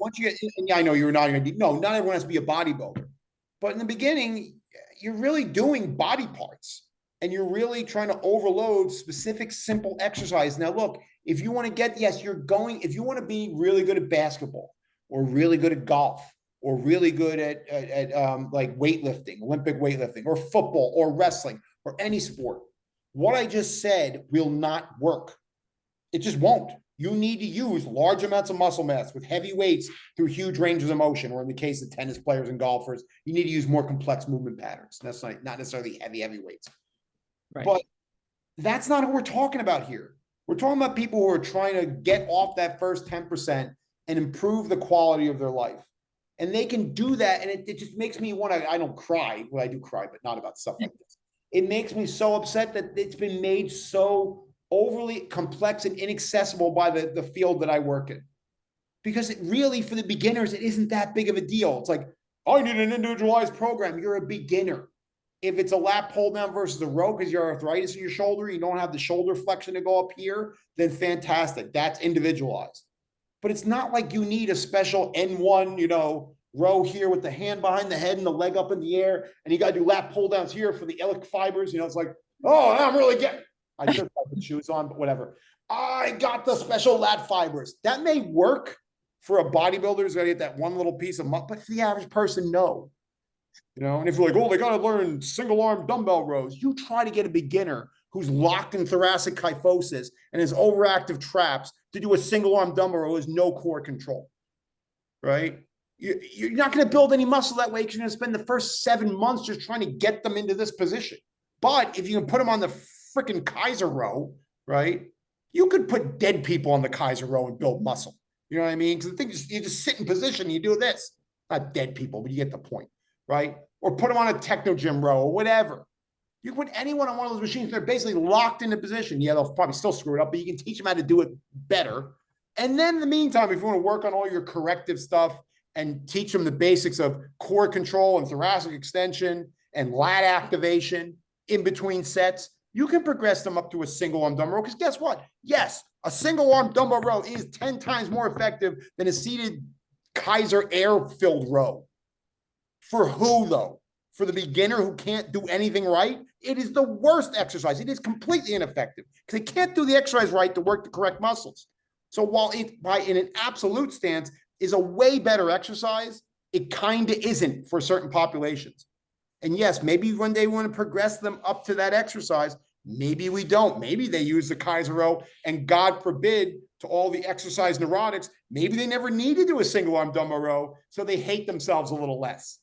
once you get, and yeah, I know you're not going to be, no, not everyone has to be a bodybuilder. But in the beginning, you're really doing body parts and you're really trying to overload specific, simple exercise. Now, look, if you want to get, yes, if you want to be really good at basketball or really good at golf or really good at like weightlifting, Olympic weightlifting or football or wrestling or any sport, what I just said will not work. It just won't. You need to use large amounts of muscle mass with heavy weights through huge ranges of motion, or in the case of tennis players and golfers, you need to use more complex movement patterns. That's not necessarily heavy weights. Right. But that's not what we're talking about here. We're talking about people who are trying to get off that first 10% and improve the quality of their life. And they can do that. And it just makes me want to, I don't cry. Well, I do cry, but not about stuff like this. It makes me so upset that it's been made so overly complex and inaccessible by the field that I work in. Because it really, for the beginners, it isn't that big of a deal. It's like, I need an individualized program. You're a beginner. If it's a lat pull down versus a row because you have arthritis in your shoulder, you don't have the shoulder flexion to go up here, then fantastic. That's individualized. But it's not like you need a special N1, row here with the hand behind the head and the leg up in the air, and you got to do lat pull downs here for the iliac fibers. It's like, oh, I'm really getting. I should have the shoes on, but whatever. I got the special lat fibers. That may work for a bodybuilder who's got to get that one little piece of muscle, but for the average person, no. And if you're like, oh, they got to learn single arm dumbbell rows, you try to get a beginner who's locked in thoracic kyphosis and has overactive traps to do a single arm dumbbell row with no core control, right? You're not going to build any muscle that way because you're going to spend the first 7 months just trying to get them into this position. But if you can put them on the freaking Kaiser row, right? You could put dead people on the Kaiser row and build muscle. You know what I mean? Because the thing is, you just sit in position and you do this. Not dead people, but you get the point, right? Or put them on a techno gym row or whatever. You can put anyone on one of those machines. They're basically locked into position. Yeah, they'll probably still screw it up, but you can teach them how to do it better. And then in the meantime, if you want to work on all your corrective stuff and teach them the basics of core control and thoracic extension and lat activation in between sets, you can progress them up to a single arm dumbbell row. Because guess what? Yes, a single arm dumbbell row is 10 times more effective than a seated Kaiser air-filled row. For who, though? For the beginner who can't do anything right? It is the worst exercise. It is completely ineffective because they can't do the exercise right to work the correct muscles. So while it, in an absolute stance, is a way better exercise, it kind of isn't for certain populations. And yes, maybe one day we want to progress them up to that exercise. Maybe we don't. Maybe they use the Kaiser row, and God forbid to all the exercise neurotics, maybe they never need to do a single arm dumbbell row, so they hate themselves a little less.